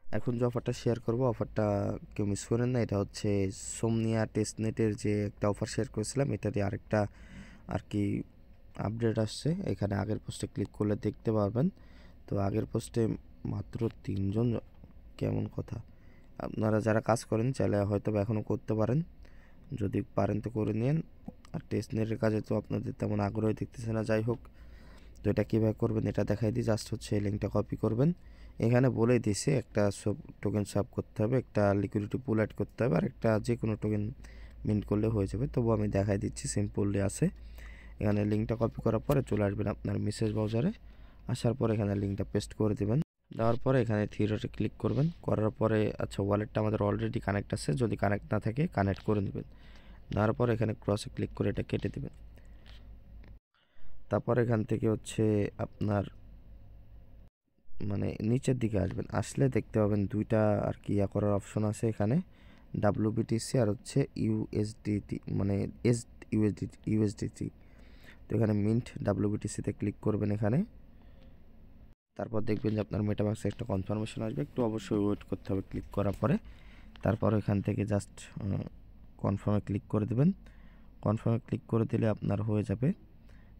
এখন যে অফারটা শেয়ার করব, অফারটা কেউ মিস করেন না। এটা হচ্ছে সোমনিয়া টেস্টনেটের যে একটা অফার শেয়ার করেছিলাম, এটারই আরেকটা আর কি আপডেট আসছে। এখানে আগের পোস্টে ক্লিক করলে দেখতে পারবেন। তো আগের পোস্টে মাত্র 3 জন, কেমন কথা। আপনারা যারা কাজ করেন চাইলে হয়তো বা এখনও করতে পারেন, যদি পারেন তো করে নিন। আর টেস্টনেটের কাজে তো আপনাদের তেমন আগ্রহ দেখতেছে না, যাই হোক। তো এটা কীভাবে করবেন এটা দেখাই দিই। জাস্ট হচ্ছে এই লিঙ্কটা কপি করবেন। এখানে বলে দিছে একটা সব টোকেন সাব করতে হবে, একটা লিকুইডিটি পুল অ্যাড করতে হবে, আর একটা যে কোনো টোকেন মিন্ট করলে হয়ে যাবে। তবু আমি দেখাই দিচ্ছি, সিম্পলি আছে। এখানে লিঙ্কটা কপি করার পরে চলে আসবেন আপনার মেসেজ ব্রাউজারে। আসার পরে এখানে লিঙ্কটা পেস্ট করে দেবেন। দেওয়ার পরে এখানে থ্রি ডটে ক্লিক করবেন। করার পরে আচ্ছা, ওয়ালেটটা আমাদের অলরেডি কানেক্ট আছে, যদি কানেক্ট না থাকে কানেক্ট করে নেবেন। দেওয়ার পরে এখানে ক্রসে ক্লিক করে এটা কেটে দেবেন। তারপর এখান থেকে হচ্ছে আপনার মানে নিচের দিকে আসবেন। আসলে দেখতে পাবেন দুইটা আর কি ইয়া করার অপশন আছে এখানে, WBTC আর হচ্ছে USDT, মানে USDT। তো এখানে মিন্ট WBTCতে ক্লিক করবেন এখানে। তারপর দেখবেন যে আপনার মেটামাক্সে একটা কনফার্মেশন আসবে, একটু অবশ্যই ওয়েট করতে হবে ক্লিক করার পরে। তারপর এখান থেকে জাস্ট কনফার্মে ক্লিক করে দেবেন। কনফার্মে ক্লিক করে দিলে আপনার হয়ে যাবে।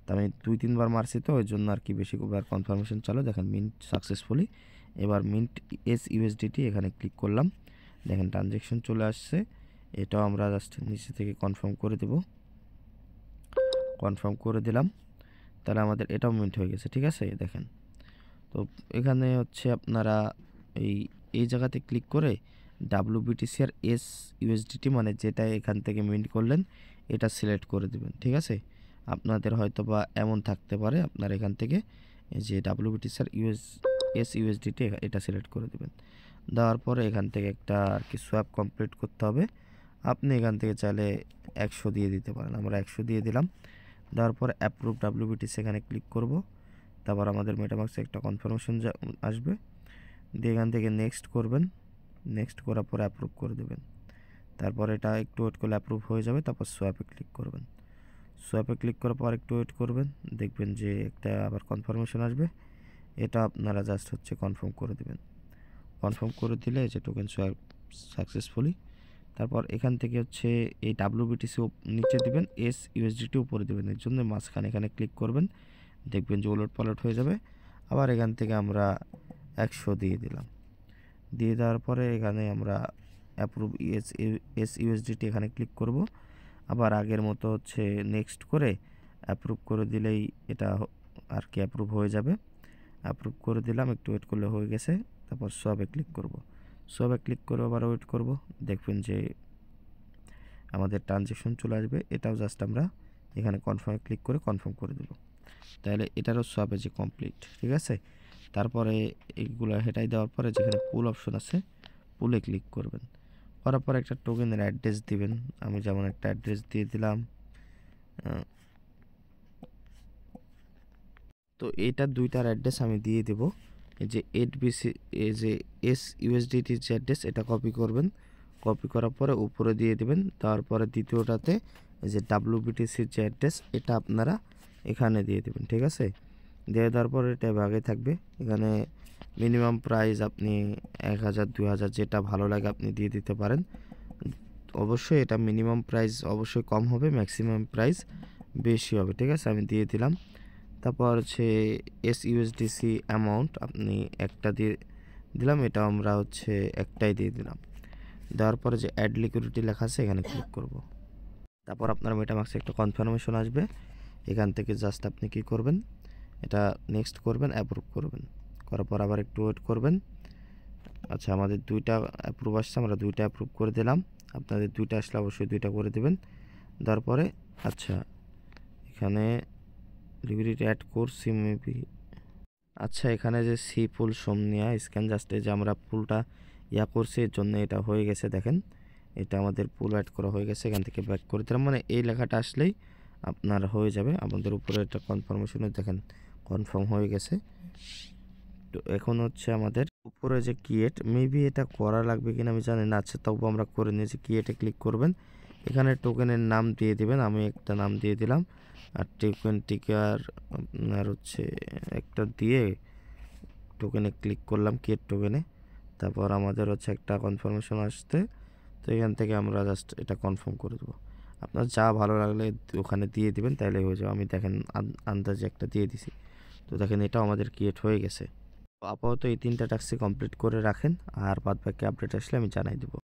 তো আমি 2-3 বার মারছি, তো ওই জন্য আর কি বেশিবার কনফার্মেশন চালু। দেখেন মিন্ট সাকসেসফুলি। এবার মিন্ট USDT এখানে ক্লিক করলাম, দেখেন ট্রানজ্যাকশন চলে আসছে। এটাও আমরা জাস্ট নিচে থেকে কনফার্ম করে দেব। কনফার্ম করে দিলাম, তাহলে আমাদের এটাও মিন্ট হয়ে গেছে। ঠিক আছে, দেখেন। তো এখানে হচ্ছে আপনারা এই জায়গাতে ক্লিক করে WBTC আর USDT মানে যেটা এখান থেকে মিন্ট করলেন এটা সিলেক্ট করে দেবেন। ঠিক আছে, আপনাদের হয়তো বা এমন থাকতে পারে, আপনার এখান থেকে এই যে WBTC আর USDT এটা সিলেক্ট করে দেবেন। দেওয়ার পরে এখান থেকে একটা আর কি সোয়াপ কমপ্লিট করতে হবে। আপনি এখান থেকে চাইলে 100 দিয়ে দিতে পারেন, আমরা 100 দিয়ে দিলাম। দেওয়ার পর অ্যাপ্রুভ WBTC এখানে ক্লিক করব। তারপর আমাদের মেটামাক্সে একটা কনফার্মেশন আসবে, দিয়ে এখান থেকে নেক্সট করবেন। নেক্সট করার পর অ্যাপ্রুভ করে দেবেন। তারপর এটা একটু ওয়েট করলে অ্যাপ্রুভ হয়ে যাবে। তারপর সোয়াপে ক্লিক করবেন। সোয়াপে ক্লিক করার পর একটু ওয়েট করবেন, দেখবেন যে একটা আবার কনফার্মেশন আসবে। এটা আপনারা জাস্ট হচ্ছে কনফার্ম করে দেবেন। কনফার্ম করে দিলে যে টোকেন সোয়াপ সাকসেসফুলি। তারপর এখান থেকে হচ্ছে এই WBTC নিচে দিবেন, USDT উপরে দেবেন, এর জন্য মাঝখানে এখানে ক্লিক করবেন, দেখবেন যে ওলট পালট হয়ে যাবে। আবার এখান থেকে আমরা 100 দিয়ে দিলাম। দিয়ে দেওয়ার পরে এখানে আমরা অ্যাপ্রুভ USDT এখানে ক্লিক করব। আবার আগের মতো হচ্ছে নেক্সট করে অ্যাপ্রুভ করে দিলেই এটা আর কি অ্যাপ্রুভ হয়ে যাবে। অ্যাপ্রুভ করে দিলাম, একটু ওয়েট করলে হয়ে গেছে। তারপর সবে ক্লিক করব। সবে ক্লিক করে আবার ওয়েট করব, দেখবেন যে আমাদের ট্রানজ্যাকশন চলে আসবে। এটাও জাস্ট আমরা এখানে কনফার্মে ক্লিক করে কনফার্ম করে দেব। তাহলে এটারও সবে যে কমপ্লিট। ঠিক আছে, তারপরে এইগুলো হেটাই দেওয়ার পরে যেখানে পুল অপশন আছে পুলে ক্লিক করবেন। করার পর একটা টোকেনের অ্যাড্রেস দিবেন। আমি যেমন একটা অ্যাড্রেস দিয়ে দিলাম। তো এইটার দুইটার অ্যাড্রেস আমি দিয়ে দেব। এই যে 8BC, এই যে USDT যে অ্যাড্রেস এটা কপি করবেন। কপি করার পরে উপরে দিয়ে দেবেন। তারপরে দ্বিতীয়টাতে এই যে WBTC যে অ্যাড্রেস এটা আপনারা এখানে দিয়ে দেবেন। ঠিক আছে, দিয়ে দেওয়ার পরে এটা ভাগে থাকবে। এখানে মিনিমাম প্রাইস আপনি 1000-2000 যেটা ভালো লাগে আপনি দিয়ে দিতে পারেন। অবশ্যই এটা মিনিমাম প্রাইস অবশ্যই কম হবে, ম্যাক্সিমাম প্রাইস বেশি হবে। ঠিক আছে, আমি দিয়ে দিলাম। তারপর হচ্ছে USDC অ্যামাউন্ট আপনি একটা দিয়ে দিলাম, এটা আমরা হচ্ছে একটাই দিয়ে দিলাম। দেওয়ার পরে যে অ্যাড লিকুইডিটি লেখা আছে এখানে ক্লিক করব। তারপর আপনার মেটামাক্সে একটা কনফার্মেশন আসবে। এখান থেকে জাস্ট আপনি কি করবেন, এটা নেক্সট করবেন, অ্যাপ্রুভ করবেন। করার পর আবার একটু ওয়েট করবেন। আচ্ছা, আমাদের দুইটা অ্যাপ্রুভ আসছে, আমরা দুইটা অ্যাপ্রুভ করে দিলাম। আপনাদের দুইটা আসলে অবশ্যই দুইটা করে দেবেন। দেওয়ার পরে আচ্ছা এখানে লিকুইডিটি অ্যাড করছি মেবি। আচ্ছা, এখানে যে সি পুল সোমনিয়া স্ক্যান জাস্টে যে আমরা পুলটা করছি, এর জন্য এটা হয়ে গেছে। দেখেন এটা আমাদের পুল অ্যাড করা হয়ে গেছে। এখান থেকে ব্যাক করে দিলাম, মানে এই লেখাটা আসলেই আপনার হয়ে যাবে। আমাদের উপরে একটা কনফার্মেশনে দেখেন কনফার্ম হয়ে গেছে। তো এখন হচ্ছে আমাদের উপরে যে ক্রিয়েট, মেবি এটা করা লাগবে কিনা আমি জানি না। আচ্ছা, তবু আমরা করে নিয়েছি। ক্রিয়েটে ক্লিক করবেন, এখানে টোকেনের নাম দিয়ে দিবেন। আমি একটা নাম দিয়ে দিলাম। আর টোকেন টিকার আপনার হচ্ছে একটা দিয়ে টোকেনে ক্লিক করলাম, ক্রিয়েট টোকেনে। তারপর আমাদের হচ্ছে একটা কনফার্মেশন আসতে, তো এখান থেকে আমরা জাস্ট এটা কনফার্ম করে দেবো। আপনার যা ভালো লাগলে ওখানে দিয়ে দিবেন, তাইলে হয়ে যাবে। আমি দেখেন আন্দাজে একটা দিয়ে দিছি। তো দেখেন এটাও আমাদের ক্রিয়েট হয়ে গেছে। তো আপাতত এই 3টা টাস্কই কমপ্লিট করে রাখেন, আর বাদবাকি আপডেট আসলে আমি জানাই দেবো।